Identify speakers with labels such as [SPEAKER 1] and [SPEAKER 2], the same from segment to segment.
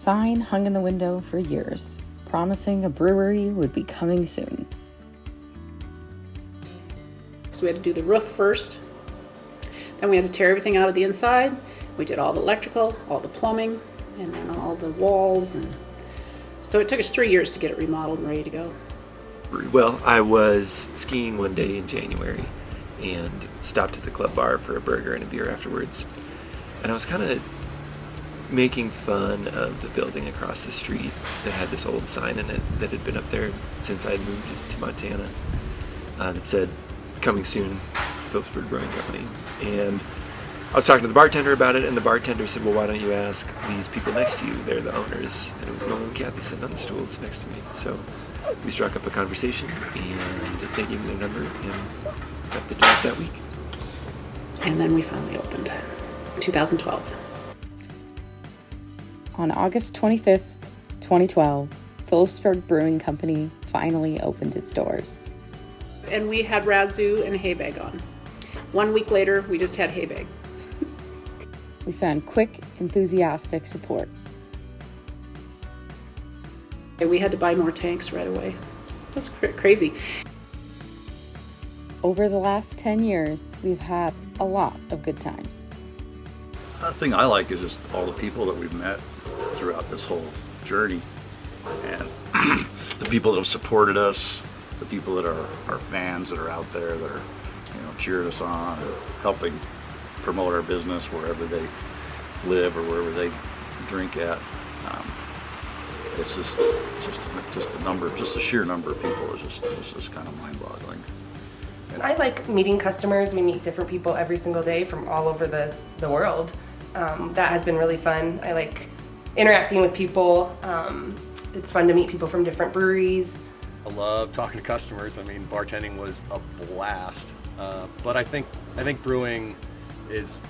[SPEAKER 1] sign hung in the window for years, promising a brewery would be coming soon.
[SPEAKER 2] So we had to do the roof first. Then we had to tear everything out of the inside. We did all the electrical, all the plumbing, and then all the walls. And so it took us 3 years to get it remodeled and ready to go.
[SPEAKER 3] Well, I was skiing one day in January and stopped at the club bar for a burger and a beer afterwards. And I was kind of making fun of the building across the street that had this old sign in it that had been up there since I had moved to Montana that said, "Coming soon, Philipsburg Brewing Company." And I was talking to the bartender about it, and the bartender said, "Well, why don't you ask these people next to you? They're the owners." And it was Nolan and Kathy sitting on the stools next to me. So we struck up a conversation, and they gave me their number and got the job that week.
[SPEAKER 2] And then we finally opened in 2012.
[SPEAKER 1] On August 25th, 2012, Philipsburg Brewing Company finally opened its doors.
[SPEAKER 2] And we had Razoo and Haybag on. 1 week later, we just had Haybag.
[SPEAKER 1] We found quick, enthusiastic support.
[SPEAKER 2] We had to buy more tanks right away. It was crazy.
[SPEAKER 1] Over the last 10 years, we've had a lot of good times.
[SPEAKER 4] The thing I like is just all the people that we've met throughout this whole journey, and the people that have supported us, the people that are our fans that are out there that are, cheering us on or helping promote our business wherever they live or wherever they drink at. It's just the number, just the sheer number of people is just kind of mind-boggling.
[SPEAKER 5] I like meeting customers. We meet different people every single day from all over the world. That has been really fun. I like interacting with people. It's fun to meet people from different breweries.
[SPEAKER 6] I love talking to customers. I mean, bartending was a blast. But I think brewing is,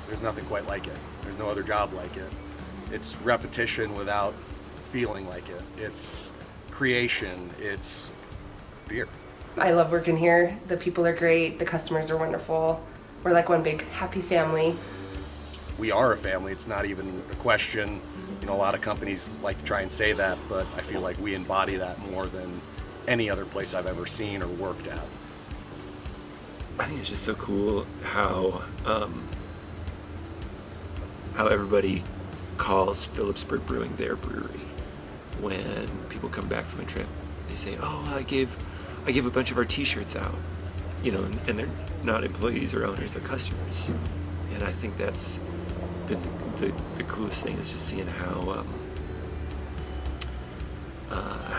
[SPEAKER 6] there's nothing quite like it. There's no other job like it. It's repetition without feeling like it. It's creation. It's beer.
[SPEAKER 5] I love working here. The people are great. The customers are wonderful. We're like one big happy family.
[SPEAKER 6] We are a family. It's not even a question. A lot of companies like to try and say that, but I feel like we embody that more than any other place I've ever seen or worked at.
[SPEAKER 3] I think it's just so cool how everybody calls Philipsburg Brewing their brewery. When people come back from a trip, they say, "Oh, I gave a bunch of our T-shirts out," and they're not employees or owners; they're customers. And I think that's been the coolest thing is just seeing how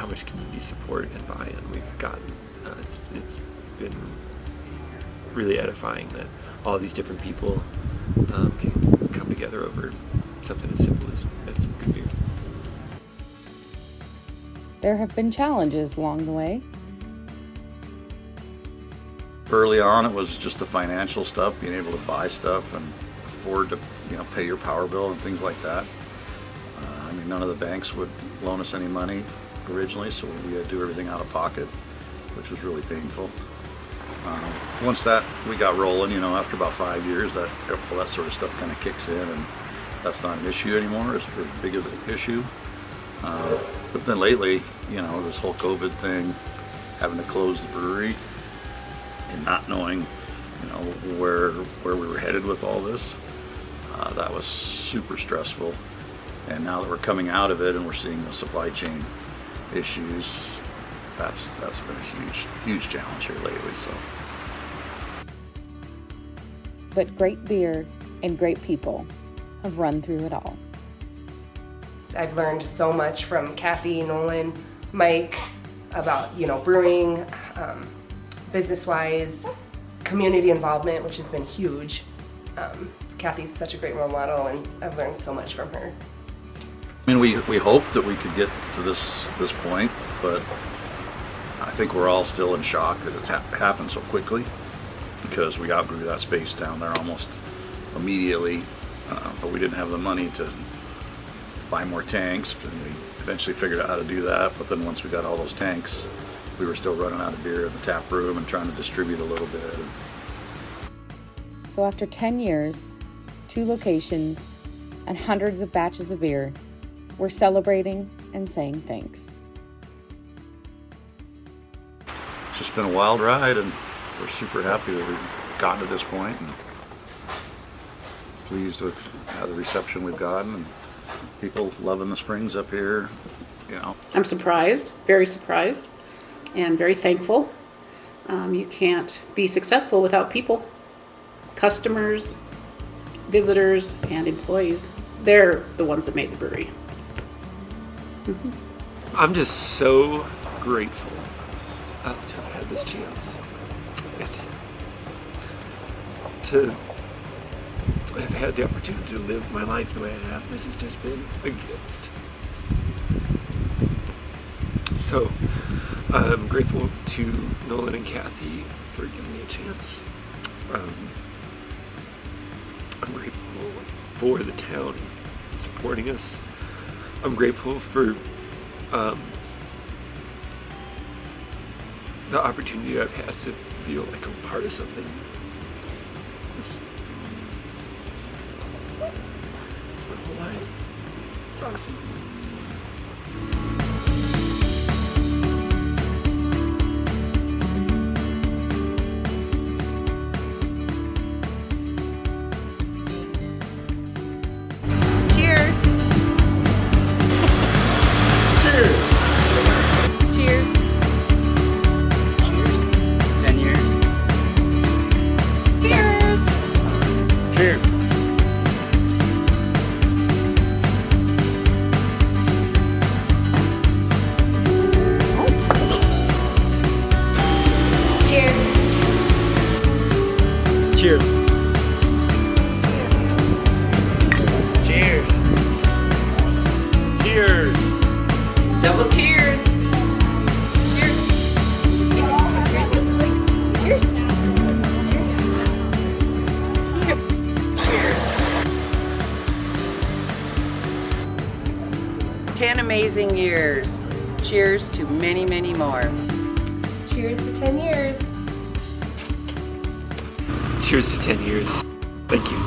[SPEAKER 3] much community support and buy-in we've gotten. It's been really edifying that all these different people can come together over something as simple as good beer.
[SPEAKER 1] There have been challenges along the way.
[SPEAKER 4] Early on, it was just the financial stuff, being able to buy stuff and afford to, pay your power bill and things like that. None of the banks would loan us any money originally, so we had to do everything out of pocket, which was really painful. Once that we got rolling, after about 5 years, that sort of stuff kind of kicks in, and that's not an issue anymore. It's as big of an issue. But then lately, this whole COVID thing, having to close the brewery and not knowing, where we were headed with all this, that was super stressful. And now that we're coming out of it and we're seeing the supply chain issues, that's been a huge challenge here lately. So,
[SPEAKER 1] But great beer and great people have run through it all.
[SPEAKER 5] I've learned so much from Kathy, Nolan, Mike about brewing, business-wise, community involvement, which has been huge. Kathy's such a great role model, and I've learned so much from her.
[SPEAKER 4] we hoped that we could get to this point, but I think we're all still in shock that it's happened so quickly, because we outgrew that space down there almost immediately, but we didn't have the money to buy more tanks, and we eventually figured out how to do that. But then once we got all those tanks, we were still running out of beer in the tap room and trying to distribute a little bit.
[SPEAKER 1] So after 10 years, 2 locations, and hundreds of batches of beer, We're celebrating and saying thanks.
[SPEAKER 4] It's just been a wild ride, and we're super happy that we've gotten to this point and pleased with the reception we've gotten and people loving the springs up here.
[SPEAKER 2] I'm surprised, very surprised, and very thankful. You can't be successful without people, customers, visitors, and employees. They're the ones that made the brewery.
[SPEAKER 3] I'm just so grateful to have had this chance and to have had the opportunity to live my life the way I have. This has just been a gift. So I'm grateful to Nolan and Kathy for giving me a chance. I'm grateful for the town supporting us. I'm grateful for the opportunity I've had to feel like I'm part of something. It's my whole life. It's awesome. Cheers. Cheers. Cheers.
[SPEAKER 5] Double cheers. Cheers. Cheers.
[SPEAKER 7] 10 amazing years. Cheers to many, many more.
[SPEAKER 5] Cheers to 10 years.
[SPEAKER 3] Cheers to 10 years. Thank you.